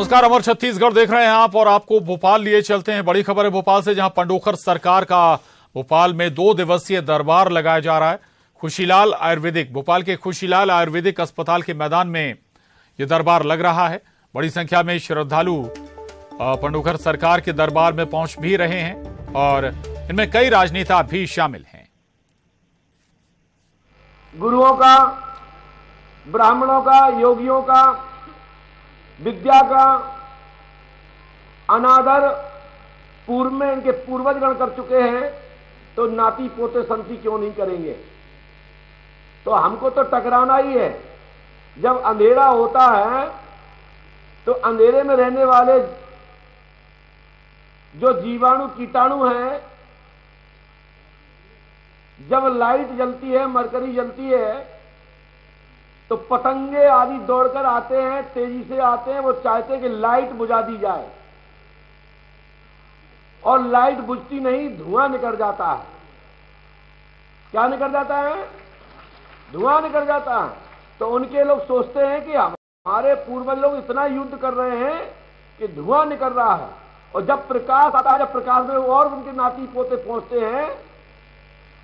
नमस्कार, अमर छत्तीसगढ़ देख रहे हैं आप और आपको भोपाल लिए चलते हैं। बड़ी खबर है भोपाल से, जहां पंडोखर सरकार का भोपाल में 2 दिवसीय दरबार लगाया जा रहा है। खुशीलाल आयुर्वेदिक, भोपाल के खुशीलाल आयुर्वेदिक अस्पताल के मैदान में यह दरबार लग रहा है। बड़ी संख्या में श्रद्धालु पंडोखर सरकार के दरबार में पहुंच भी रहे हैं और इनमें कई राजनेता भी शामिल हैं। गुरुओं का, ब्राह्मणों का, योगियों का, विद्या का अनादर पूर्व में इनके पूर्वजगण कर चुके हैं, तो नाती पोते संती क्यों नहीं करेंगे। तो हमको तो टकराना ही है। जब अंधेरा होता है तो अंधेरे में रहने वाले जो जीवाणु कीटाणु हैं, जब लाइट जलती है, मरकरी जलती है, तो पतंगे आदि दौड़कर आते हैं, तेजी से आते हैं। वो चाहते हैं कि लाइट बुझा दी जाए, और लाइट बुझती नहीं, धुआं निकल जाता है। क्या निकल जाता है? धुआं निकल जाता है। तो उनके लोग सोचते हैं कि हमारे पूर्वज लोग इतना युद्ध कर रहे हैं कि धुआं निकल रहा है, और जब प्रकाश आता है, जब प्रकाश में और उनके नाती पोते पहुंचते हैं,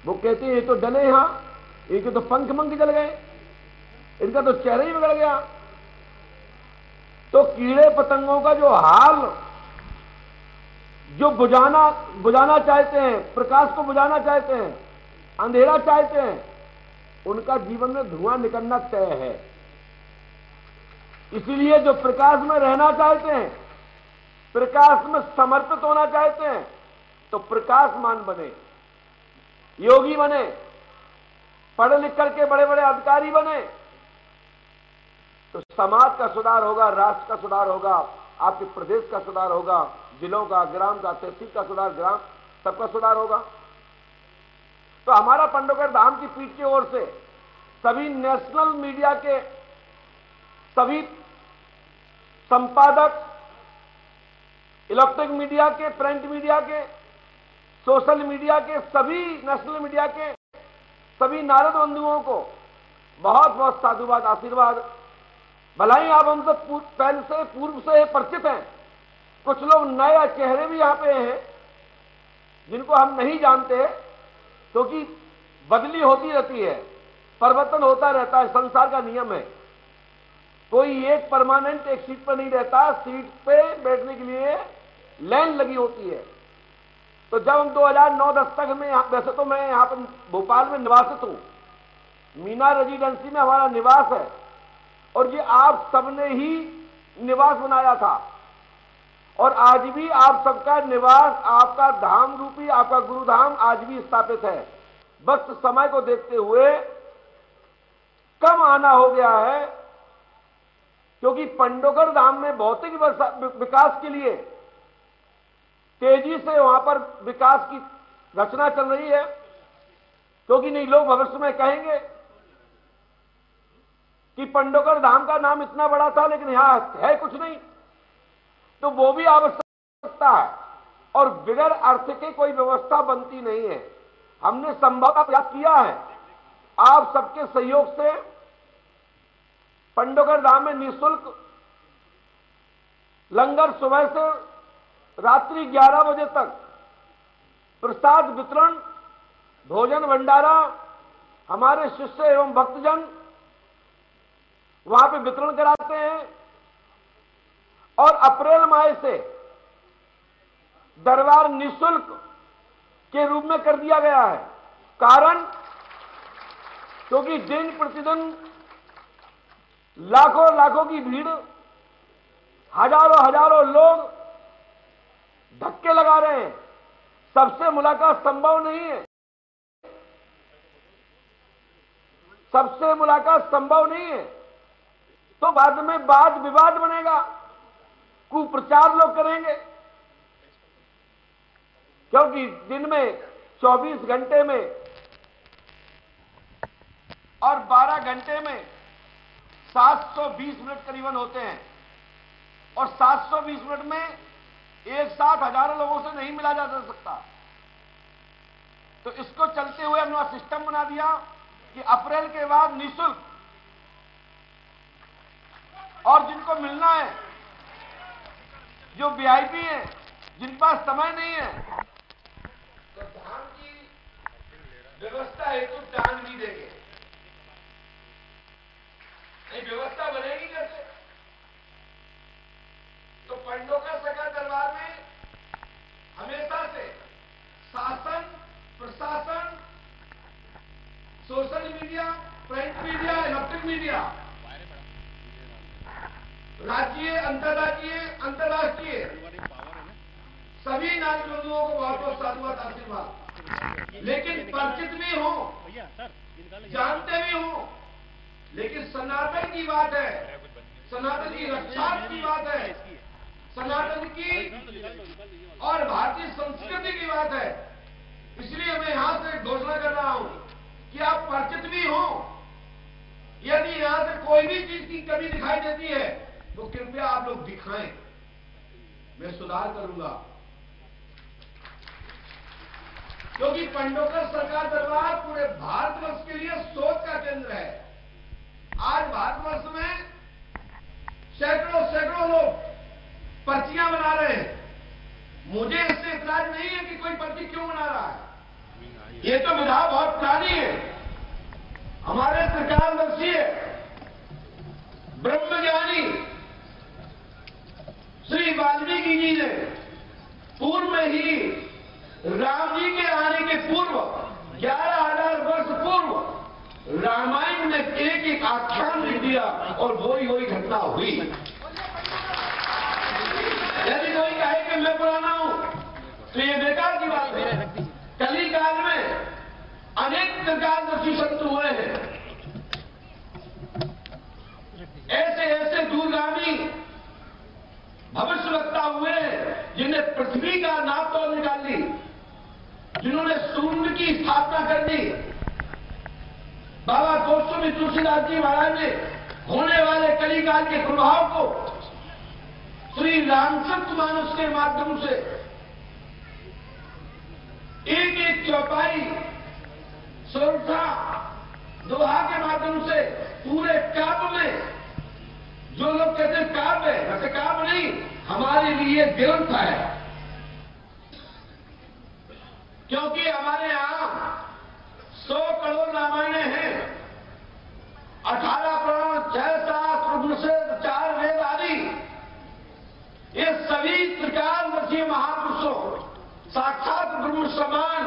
वो कहते हैं ये तो डले, यहां इनके तो पंख मंख जल गए, इनका तो चेहरा ही बिगड़ गया। तो कीड़े पतंगों का जो हाल, जो बुझाना चाहते हैं, प्रकाश को बुझाना चाहते हैं, अंधेरा चाहते हैं, उनका जीवन में धुआं निकलना तय है। इसीलिए जो प्रकाश में रहना चाहते हैं, प्रकाश में समर्पित होना चाहते हैं, तो प्रकाशमान बने, योगी बने, पढ़ लिख करके बड़े बड़े अधिकारी बने, तो समाज का सुधार होगा, राष्ट्र का सुधार होगा, आपके प्रदेश का सुधार होगा, जिलों का, ग्राम का, तहसील का सुधार, ग्राम सबका सुधार होगा। तो हमारा पंडोखर धाम की पीठ की ओर से सभी नेशनल मीडिया के सभी संपादक, इलेक्ट्रॉनिक मीडिया के, प्रिंट मीडिया के, सोशल मीडिया के, सभी नेशनल मीडिया के सभी नारद बंधुओं को बहुत बहुत साधुवाद, आशीर्वाद। भला ही आप हमसे पहले से, पूर्व से परिचित हैं, कुछ लोग नए चेहरे भी यहां पे हैं जिनको हम नहीं जानते, क्योंकि बदली होती रहती है, परिवर्तन होता रहता है, संसार का नियम है। कोई एक परमानेंट एक सीट पर नहीं रहता, सीट पे बैठने के लिए लाइन लगी होती है। तो जब हम 2009-10 तक में, वैसे तो मैं यहां पर भोपाल में निवासित हूं, मीना रेजिडेंसी में हमारा निवास है, और ये आप सबने ही निवास बनाया था, और आज भी आप सबका निवास, आपका धाम रूपी, आपका गुरुधाम आज भी स्थापित है। बस समय को देखते हुए कम आना हो गया है, क्योंकि पंडोखर धाम में भौतिक विकास के लिए तेजी से वहां पर विकास की रचना चल रही है, क्योंकि नहीं लोग भविष्य में कहेंगे कि पंडोखर धाम का नाम इतना बड़ा था लेकिन यहां है कुछ नहीं, तो वो भी आवश्यकता है, और बिगैर अर्थ के कोई व्यवस्था बनती नहीं है। हमने संभव प्रयास किया है आप सबके सहयोग से। पंडोखर धाम में निःशुल्क लंगर सुबह से रात्रि 11 बजे तक, प्रसाद वितरण, भोजन भंडारा, हमारे शिष्य एवं भक्तजन वहां पे वितरण कराते हैं। और अप्रैल माह से दरबार निःशुल्क के रूप में कर दिया गया है। कारण, क्योंकि दिन प्रतिदिन लाखों लाखों की भीड़, हजारों हजारों लोग धक्के लगा रहे हैं, सबसे मुलाकात संभव नहीं है, सबसे मुलाकात संभव नहीं है, तो बाद में वाद विवाद बनेगा, कुप्रचार लोग करेंगे। क्योंकि दिन में 24 घंटे में और 12 घंटे में 720 मिनट करीबन होते हैं, और 720 मिनट में एक साथ हजारों लोगों से नहीं मिला जा सकता। तो इसको चलते हुए हमने सिस्टम बना दिया कि अप्रैल के बाद निःशुल्क, और जिनको मिलना है जो वीआईपी हैं, जिन पास समय नहीं है, तो धाम की व्यवस्था हेतु दान भी देंगे। नहीं, व्यवस्था बनेगी कैसे? तो पंडोकर सरकार दरबार में हमेशा से शासन, प्रशासन, social media, print media, electric media, राज्य, अंतर्राष्ट्रीय सभी नागरिक बंधुओं को बहुत बहुत साधुवाद, आशीर्वाद। लेकिन परिचित भी हो, जानते भी हो, लेकिन सनातन की बात है, सनातन की रक्षा की बात है, सनातन की और भारतीय संस्कृति की बात है। इसलिए मैं यहां से घोषणा कर रहा हूं कि आप परिचित भी हो, यदि यहां से कोई भी चीज की कमी दिखाई देती है तो कृपया आप लोग दिखाएं, मैं सुधार करूंगा। क्योंकि पंडोकर सरकार दरबार पूरे भारतवर्ष के लिए सोच का केंद्र है। आज भारतवर्ष में सैकड़ों लोग पर्चियां बना रहे हैं। मुझे इससे इतराज नहीं है कि कोई पर्ची क्यों बना रहा है, ये तो विधा बहुत पुरानी है। हमारे त्रिकालदर्शी ब्रह्मज्ञानी श्री वाल्मीकि जी ने पूर्व में ही राम जी के आने के पूर्व 11,000 वर्ष पूर्व रामायण में एक आख्यान लिख दिया और वही घटना हुई। यदि कोई कहे कि मैं पुराना हूं तो ये बेकार की बात है। कली काल में अनेक त्रिकालदर्शी संत हुए हैं, ऐसे दूरगामी भविष्यवक्ता हुए हैं जिन्हें पृथ्वी का नाप तोल निकाल दी, जिन्होंने शून्य की स्थापना कर दी। बाबा गोस्वामी तुलसीदास जी महाराज ने होने वाले कलिकाल के प्रभाव को श्री रामचरितमानस के माध्यम से एक चौपाई, सोरठा, दोहा के माध्यम से पूरे काव्य में, जो लोग कहते हैं काव्य है, वैसे काव्य नहीं, हमारे लिए ग्रंथ है। क्योंकि हमारे यहां 100 करोड़ रामायण हैं, 18 पुराण, 6 शास्त्र, उपनिषद, 4 वेद आदि। ये सभी त्रिकालदर्शी महापुरुषों, साक्षात ब्रह्म समान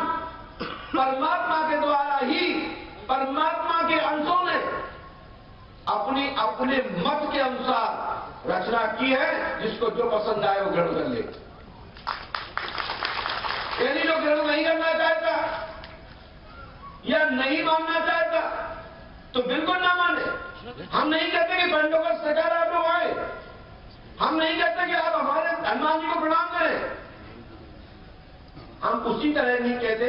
परमात्मा के द्वारा ही, परमात्मा के अंशों ने अपने मत के अनुसार रचना की है। जिसको जो पसंद आए वो ग्रहण कर ले। यदि जो ग्रहण नहीं करना चाहता या नहीं मानना चाहता तो बिल्कुल ना माने। हम नहीं कहते कि पंडोकर सरकार आप लोग आए, हम नहीं कहते कि आप हमारे हनुमान जी को प्रणाम करें। हम उसी तरह नहीं कहते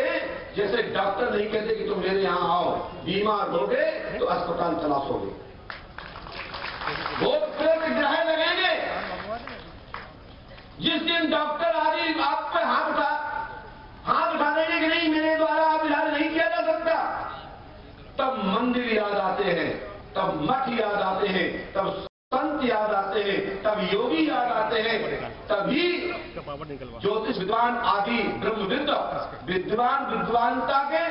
जैसे डॉक्टर नहीं कहते कि तुम मेरे यहां आओ, बीमार हो गए तो अस्पताल तलाशोगे। वो ग्रह लगेंगे जिस दिन डॉक्टर आदि आप पे हाथ उठा देंगे कि नहीं, मेरे द्वारा आप इलाज नहीं किया जा सकता, तब मंदिर याद आते हैं, तब मठ याद आते हैं, तब संत याद आते हैं, तब योगी याद आते हैं, तभी ज्योतिष विद्वान आदि ब्रह्मविद विद्वानता के,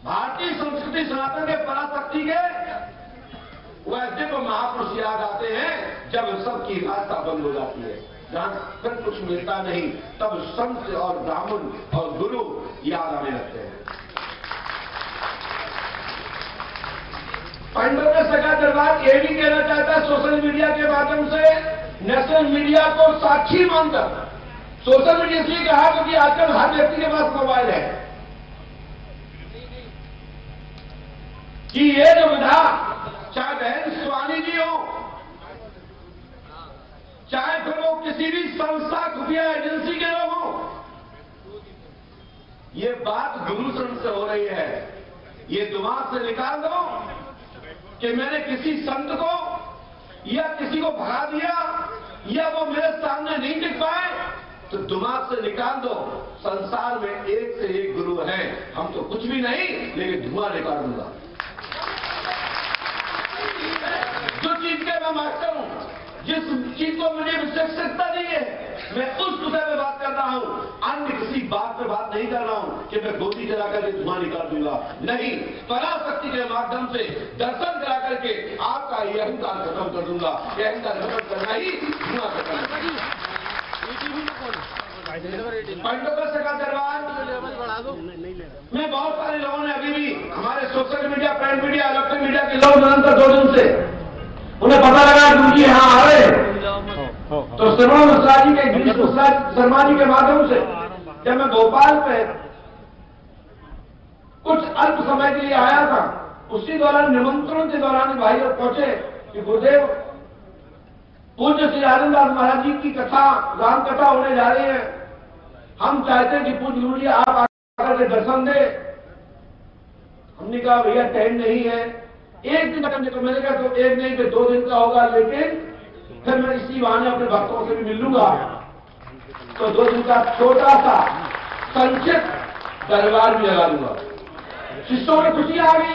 भारतीय संस्कृति सनातन के पराशक्ति के वैसे तो महापुरुष याद आते हैं जब सबकी रास्ता बंद हो जाती है, जहां फिर कुछ मिलता नहीं, तब संत और ब्राह्मण और गुरु याद आने लगते हैं। पंडोकर सरकार दरबार यह भी कहना चाहता है सोशल मीडिया के माध्यम से, नेशनल मीडिया को साक्षी मानकर, सोशल मीडिया से कहा क्योंकि आजकल हर व्यक्ति के पास मोबाइल है, कि ये जो विधा, चाहे बहन स्वामी जी हो, चाहे फिर वो किसी भी संस्था, खुफिया एजेंसी के लोग हो, ये बात गुरु संत से हो रही है। ये दिमाग से निकाल दो कि मैंने किसी संत को या किसी को भगा दिया या वो मेरे सामने नहीं दिख पाए, तो दिमाग से निकाल दो। संसार में एक से एक गुरु हैं, हम तो कुछ भी नहीं, लेकिन धुआं निकाल दूंगा। जो चीज के मैं मास्टर हूं, जिस चीज को मुझे विशेषज्ञता नहीं है, मैं उस विषय में बात कर रहा हूं। अन्य किसी बात पे बात नहीं कर रहा हूं कि मैं गोली चला करके धुआं निकाल दूंगा। नहीं, पराशक्ति के माध्यम से दर्शन करा करके आपका ये अहंकार खत्म कर दूंगा। ये अहंकार खत्म करना ही धुआं खत्म। पंडोकर का दरबार में बहुत सारे लोगों ने अभी भी हमारे social media, print media, electronic media के लोग निरंतर 2 दिन से उन्हें पता लगा गुरु जी यहाँ आ रहे हैं, तो श्रवण मिश्रा जी के गिरीश मिश्रा शर्मा जी के माध्यम से जब मैं भोपाल में कुछ अल्प समय के लिए आया था, उसी दौरान निमंत्रण के दौरान भाई लोग पहुंचे कि गुरुदेव पूज्य श्री राजेंद्र महाराज जी की कथा, राम कथा होने जा रही है, हम चाहते हैं कि पूज्य गुरु जी आप आकर के दर्शन दे। हमने कहा भैया टाइम नहीं है, एक दिन का तो मैंने कहा तो एक नहीं तो 2 दिन का होगा, लेकिन फिर मैं इसी बहाने अपने भक्तों से भी मिल लूंगा। तो 2 दिन का छोटा सा संक्षिप्त दरबार भी लगा दूंगा। शिष्यों में खुशी आ गई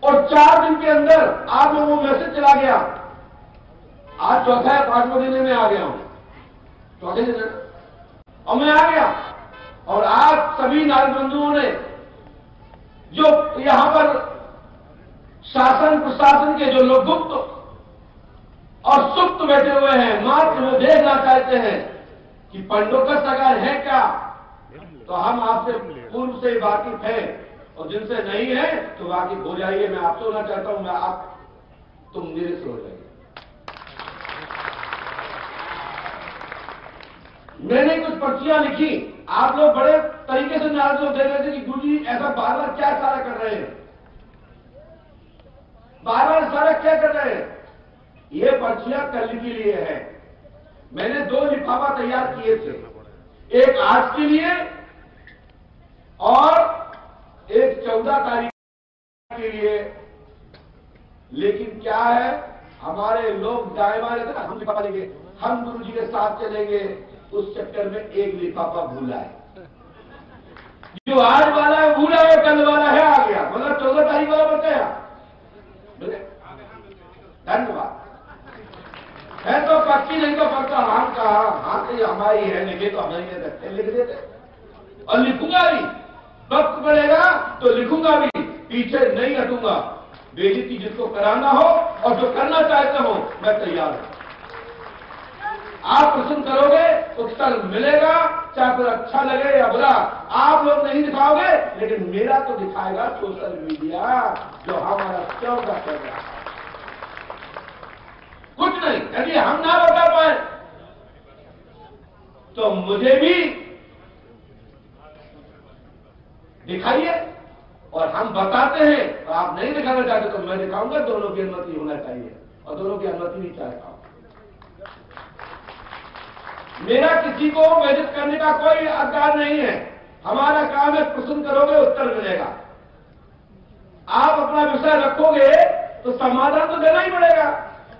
और 4 दिन के अंदर आप लोगों को मैसेज चला गया। आज चौथा है, 5वें दिन में आ गया हूं, चौथे दिन और मैं आ गया। और आज सभी नारद बंधुओं ने जो यहां पर शासन प्रशासन के जो लोग गुप्त और सुप्त बैठे हुए हैं, मात्र वो देखना चाहते हैं कि पंडोकर सरकार है क्या, तो हम आपसे पूर्व से वाकिफ हैं, और जिनसे नहीं है तो वाकिफ हो जाइए। मैं आपसे होना चाहता हूं, मैं आप तुम मेरे से हो जाइए। मैंने कुछ पर्चियां लिखी, आप लोग बड़े तरीके से नाराज देख रहे थे कि गुरुजी ऐसा बार बार क्या इशारा कर रहे हैं, बार बार इशारा क्या कर रहे हैं। ये पर्चियां कल के लिए है। मैंने 2 लिफाफा तैयार किए थे, एक आज के लिए और एक 14 तारीख के लिए। लेकिन क्या है, हमारे लोग दाएं बाएं रहते ना, हम लिफाफा लेंगे, हम गुरु जी के साथ चलेंगे, उस चक्कर में एक लिफाफा भूला है। जो आज वाला है भूला है, कल वाला है आ गया, मतलब 14 तारीख वाला बच गया। धन्यवाद। है तो पक्की, नहीं तो पक्का हाथ का हाथ हमारी है, लिखे तो हमें नहीं रखते, लिख देते। और लिखूंगा भी, वक्त पड़ेगा तो लिखूंगा भी, पीछे नहीं हटूंगा। बेइज्जती जिसको कराना हो और जो करना चाहते हो, मैं तैयार हूं। आप प्रश्न करोगे, उत्तर मिलेगा, चाहे फिर अच्छा लगे या बुरा। आप लोग नहीं दिखाओगे, लेकिन मेरा तो दिखाएगा सोशल मीडिया, जो हमारा क्यों का कर रहा है। कुछ नहीं, यदि हम ना बता पाए तो मुझे भी दिखाइए, और हम बताते हैं तो आप नहीं दिखाना चाहते तो मैं दिखाऊंगा। दोनों की अनुमति होना चाहिए, और दोनों की अनुमति नहीं चाहता हूं। मेरा किसी को वैदिक करने का कोई अधिकार नहीं है। हमारा काम है, प्रश्न करोगे उत्तर मिलेगा। आप अपना विषय रखोगे तो समाधान तो देना ही पड़ेगा,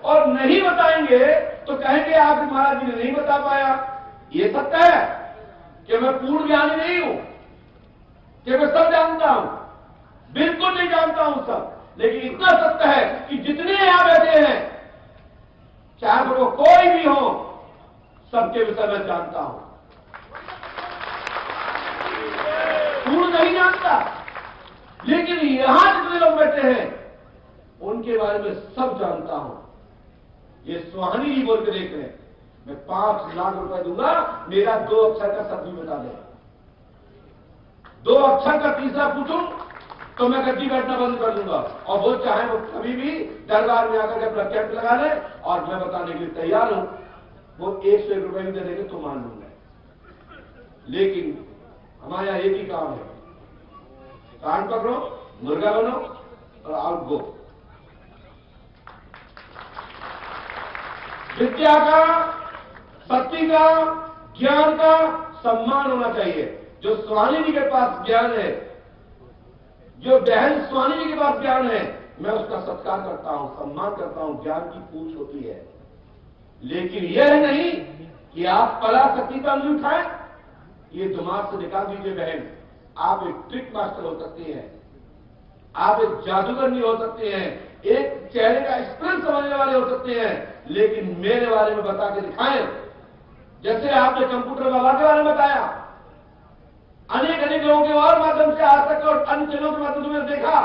और नहीं बताएंगे तो कहेंगे आप महाराज जी ने नहीं बता पाया। ये सत्य है कि मैं पूर्ण ज्ञानी नहीं हूं, कि मैं सब जानता हूं, बिल्कुल नहीं जानता हूं सब। लेकिन इतना सत्य है कि जितने यहां बैठे हैं, चाहे वो कोई भी हो, सबके विषय में जानता हूं। पूर्ण नहीं जानता, लेकिन यहां जितने लोग बैठे हैं उनके बारे में सब जानता हूं। ये सुहानी जी बोल के देख रहे हैं, मैं 5 लाख रुपए दूंगा, मेरा 2 अक्षर का शब्द बता दे। 2 अक्षर का तीसरा पूछूं तो मैं गद्दी बैठना बंद कर दूंगा, और वो चाहे वो कभी भी दरबार में आकर के अपना कैंप लगा ले, और मैं बताने के लिए तैयार हूं। वो 101 रुपए भी दे देंगे तो मान लूंगा। लेकिन हमारे यहां एक ही काम है, कान पकड़ो, मुर्गा बनो और आउट गो। विद्या का, शक्ति का, ज्ञान का सम्मान होना चाहिए। जो स्वामी जी के पास ज्ञान है, जो बहन स्वामी जी के पास ज्ञान है, मैं उसका सत्कार करता हूं, सम्मान करता हूं। ज्ञान की पूछ होती है, लेकिन यह नहीं कि आप पराशक्ति पर नहीं उठाएं। ये दिमाग से निकाल दीजिए बहन। आप एक ट्रिक मास्टर हो सकती हैं, आप एक जादूगर नहीं हो सकते हैं, एक चेहरे का एक्सप्रेस समझने वाले हो सकते हैं, लेकिन मेरे बारे में बता के दिखाएं। जैसे आपने कंप्यूटर बाबा के बारे में बताया, अनेक अनेक लोगों के और माध्यम से आज तक और अन्य चैनलों के माध्यम से देखा।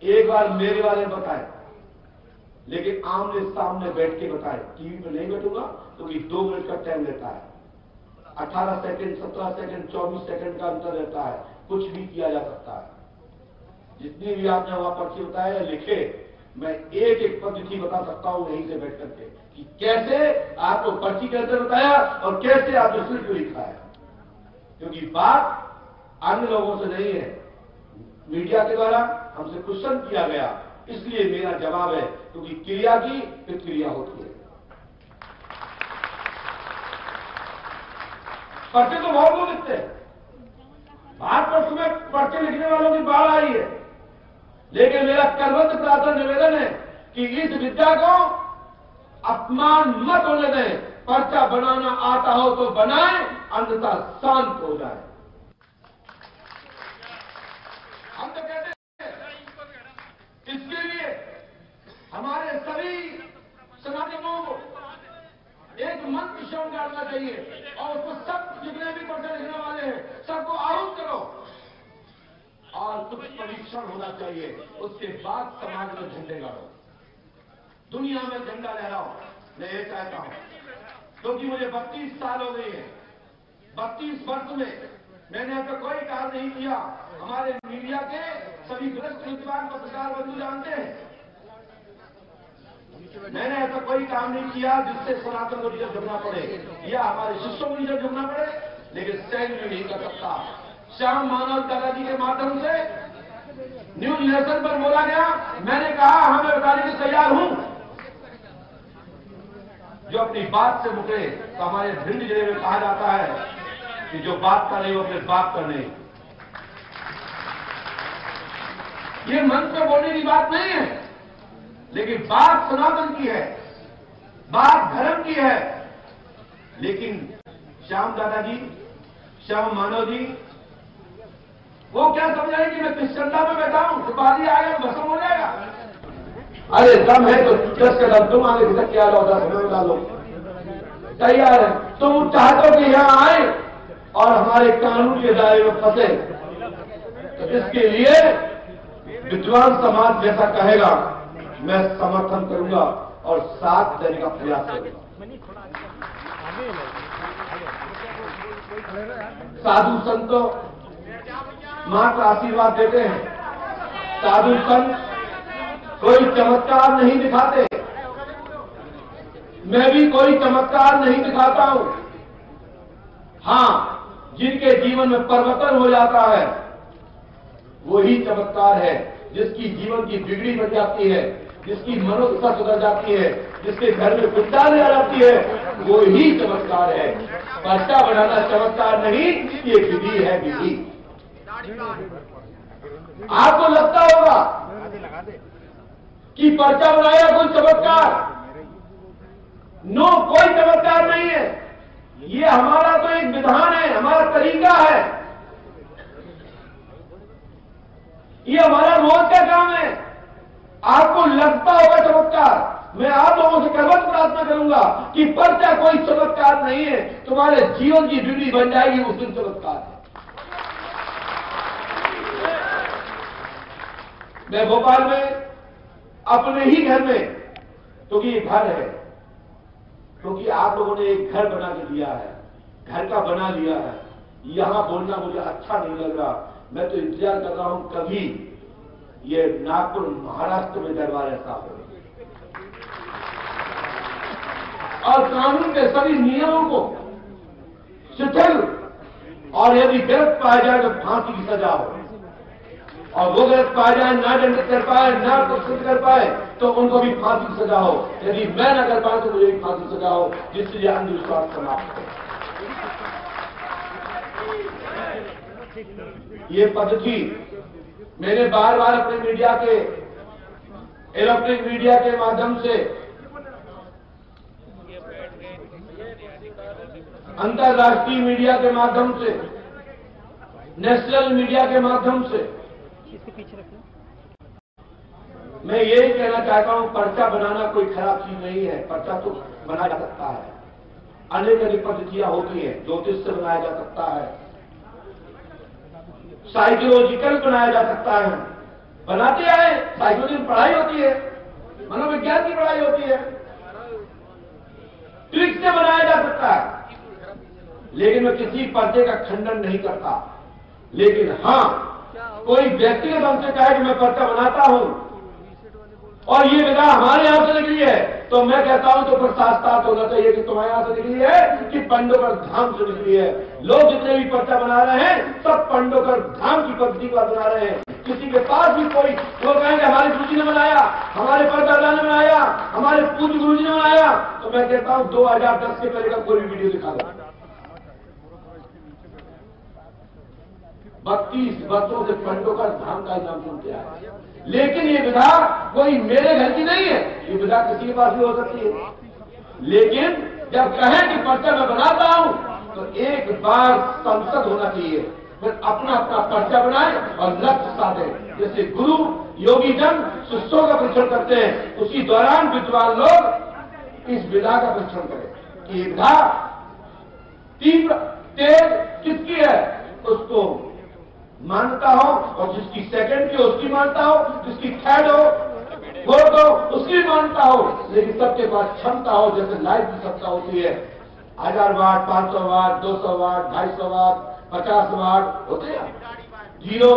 एक बार मेरे बारे में बताएं, लेकिन आमने सामने बैठ के बताएं। टीवी में नहीं बैठूंगा क्योंकि 2 मिनट का टाइम लेता है, 18 सेकंड, 17 सेकंड, 24 सेकंड का अंतर रहता है, कुछ भी किया जा सकता है। जितनी भी आपने वहां पर्ची बताया लिखे, मैं एक एक पद्धति बता सकता हूं यहीं से बैठ करके कि कैसे आपको पर्ची के अंदर बताया और कैसे आपने स्क्रिप्ट लिखा है। क्योंकि बात अन्य लोगों से नहीं है, मीडिया के द्वारा हमसे क्वेश्चन किया गया, इसलिए मेरा जवाब है, क्योंकि क्रिया की फिर क्रिया होती है। पर्चे तो बहुत लोग लिखते हैं, भारतवर्ष में पर्चे लिखने वालों की बाढ़ आई है, लेकिन मेरा करबद्ध प्रार्थना निवेदन है कि इस विद्या को अपमान मत होने दें। पर्चा बनाना आता हो तो बनाए, अन्यथा शांत हो जाए। हम तो कहते हैं इसके लिए हमारे सभी सनातनों को एक मंत्र श्रवण करना चाहिए और उसको सब जितने भी पर्चा लिखने वाले हैं सबको आहूत करो और कुछ परीक्षण होना चाहिए। उसके बाद समाज में झंडे गाड़ो, दुनिया में झंडा लहराओ। मैं ये चाहता हूं, क्योंकि मुझे 32 साल हो गए हैं। 32 वर्ष में मैंने तो कोई काम नहीं किया। हमारे मीडिया के सभी भ्रष्ट विद्वान पत्रकार बंधु जानते हैं, मैंने ऐसा कोई काम नहीं किया जिससे सनातन को नीचे झुकना पड़े या हमारे शिष्यों को नीचे झुकना पड़े, लेकिन सैन्य भी नहीं कर सकता। श्याम मानव दादाजी के माध्यम से न्यूज नेशन पर बोला गया, मैंने कहा हमें बताने के तैयार हूं। जो अपनी बात से मुकरे, तो हमारे भिंड जिले में कहा जाता है कि जो बात कर रहे हो अपने बात कर रहे। ये मन से बोलने की बात नहीं है, लेकिन बात सनातन की है, बात धर्म की है। लेकिन श्याम दादाजी, श्याम मानव जी, वो क्या समझ रहे कि मैं क्रिश्चनता में बैठा हूं, सुपारी आएगा भस्म हो जाएगा। अरे दम है तो 10 कदम तुम आगे खिसक के आ जाओ, 10 कदम डालो, तैयार है। तुम चाहते हो कि यहां आए और हमारे कानून के दायरे में फंसे, तो इसके लिए विद्वान समाज जैसा कहेगा मैं समर्थन करूंगा और साथ देने का प्रयास करूंगा। साधु संतों मात्र आशीर्वाद देते हैं, साधु संत कोई चमत्कार नहीं दिखाते। मैं भी कोई चमत्कार नहीं दिखाता हूं। हां, जिनके जीवन में परिवर्तन हो जाता है वही चमत्कार है। जिसकी जीवन की बिगड़ी बन जाती है, जिसकी मनोदशा सुधर जाती है, जिसके घर में खुशहाली आ जाती है, वो ही चमत्कार है। पर्चा बनाना चमत्कार नहीं, ये विधि है, विधि। आपको लगता होगा कि पर्चा बनाया कोई चमत्कार, नो, कोई चमत्कार नहीं है। ये हमारा तो एक विधान है, हमारा तरीका है, ये हमारा रोज का काम है। आपको लगता होगा चमत्कार, मैं आप लोगों से करबद्ध प्रार्थना करूंगा कि पर्चा कोई चमत्कार नहीं है, तुम्हारे जीवन की बिगड़ी बन जाएगी, उस दिन चमत्कार है। मैं भोपाल में अपने ही घर में, क्योंकि ये घर है, क्योंकि आप लोगों ने एक घर बना के दिया है, घर का बना लिया है, यहां बोलना मुझे अच्छा नहीं लग रहा। मैं तो इंतजार कर रहा हूं कभी ये नागपुर महाराष्ट्र में दरबार ऐसा हो और कानून के सभी नियमों को शिथिल, और यदि गिरफ्त पाया जाए तो फांसी की सजा हो, और वो गिरफ्त पाया जाए ना दंडित कर पाए, ना पुरस्कृत कर पाए, तो उनको भी फांसी की सजा हो। यदि मैं न कर पाऊं तो मुझे भी फांसी की सजा हो, जिससे यह अंधविश्वास समाप्त हो। ये पद्धति मैंने बार बार अपने मीडिया के, इलेक्ट्रिक मीडिया के माध्यम से, अंतर्राष्ट्रीय मीडिया के माध्यम से, नेशनल मीडिया के माध्यम से मैं यही कहना चाहता हूं, पर्चा बनाना कोई खराब चीज नहीं है। पर्चा तो बनाया जा सकता है, अनेक अनेक पद्धतियां होती है। ज्योतिष से बनाया जा सकता है, साइकोलॉजिकल बनाया जा सकता है, बनाते आए। साइकोलॉजी में पढ़ाई होती है, मनोविज्ञान की पढ़ाई होती है, ट्रिक से बनाया जा सकता है। लेकिन मैं किसी पर्चे का खंडन नहीं करता। लेकिन हां, कोई व्यक्तिगत हमसे कहे कि मैं पर्चा बनाता हूं और ये विधा हमारे यहां से निकली है, तो मैं कहता हूं तो फिर साथ होना चाहिए कि तुम्हारे यहां से निकली है कि पंडोकर धाम से निकली है। लोग जितने भी पर्चा बना रहे हैं सब पंडोकर धाम की पद्धति पर बना रहे हैं। किसी के पास भी कोई वो कहेंगे हमारे गुरु जी ने बनाया, हमारे परदादा ने बनाया, हमारे पूज्य गुरु जी ने बनाया, तो मैं कहता हूं 2010 के पहले का कोई भी वीडियो दिखा दो। 32 वर्षों से पंडोकर धाम का नाम सुनते आए। लेकिन ये विधा कोई मेरे घर की नहीं है, ये विधा किसी के पास भी हो सकती है। लेकिन जब कहें कि पर्चा मैं बनाता हूं तो एक बार संसद होना चाहिए, फिर अपना अपना पर्चा बनाए और लक्ष्य साधे। जैसे गुरु योगी जन शिष्यों का परीक्षण करते हैं, उसी दौरान विद्वान लोग इस विधा का परीक्षण करें। ये विधा तीव्र तेज किसकी है उसको मानता हो, और जिसकी सेकंड की उसकी मानता हो, जिसकी थर्ड हो वो तो उसकी मानता हो। लेकिन सबके पास क्षमता हो, जैसे लाइट की क्षमता होती है 1000 वाट, 500 वाट, 200 वाट, 250 वाट, 50 वाट होते हैं, जीरो।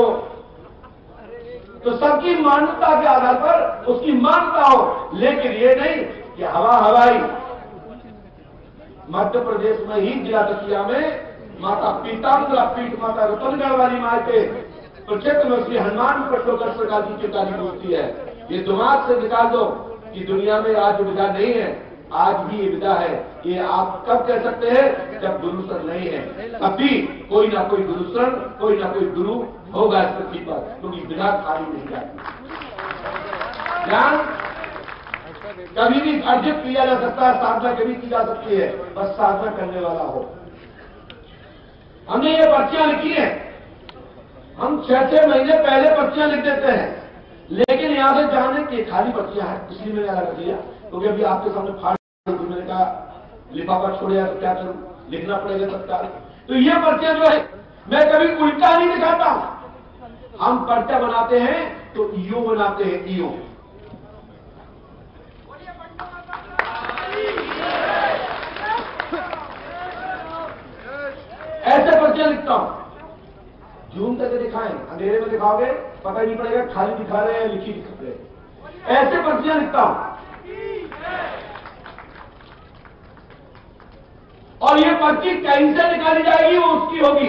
तो सबकी मान्यता के आधार पर उसकी मान्यता हो। लेकिन ये नहीं कि हवाई मध्य प्रदेश में ही जिला दतिया में माता पीताम्बरा पीठ माता रतनगढ़ वाली माँ के प्रक्षेत्र में श्री हनुमान पंडोकर सरकार की चिंतानी मूर्ति है। ये दिमाग से निकाल दो कि दुनिया में आज विधा नहीं है, आज भी ये विधा है। ये आप कब कह सकते हैं जब गुरुशरण नहीं है, तभी कोई ना कोई गुरुशरण, कोई ना कोई गुरु होगा इस पृथ्वी पर, क्योंकि विधा खाली नहीं जाती। ज्ञान कभी भी अर्जित किया जा सकता है, साधना कभी की जा सकती है, बस साधना करने वाला हो। हमने ये पर्चियां लिखी हैं, हम 6-6 महीने पहले पर्चियां लिख देते हैं। लेकिन यहां से जाने की खाली पर्चियां हैं, इसलिए मैंने अलग रख दिया, क्योंकि अभी आपके सामने फाड़ मैंने कहा लिफाफा छोड़े तो क्या करूं, लिखना पड़ेगा तत्काल। तो ये पर्चियां जो है मैं कभी उल्टा नहीं दिखाता। हम पर्चा बनाते हैं तो ईओ बनाते हैं, ईओ। ऐसे पर्चे लिखता हूं, जूम करके दिखाएं, अंधेरे में दिखाओगे पता ही नहीं पड़ेगा खाली दिखा रहे हैं लिखी दिखा रहे हैं। ऐसे पर्चियां लिखता हूं और ये पर्ची कहीं से निकाली जाएगी वो उसकी होगी।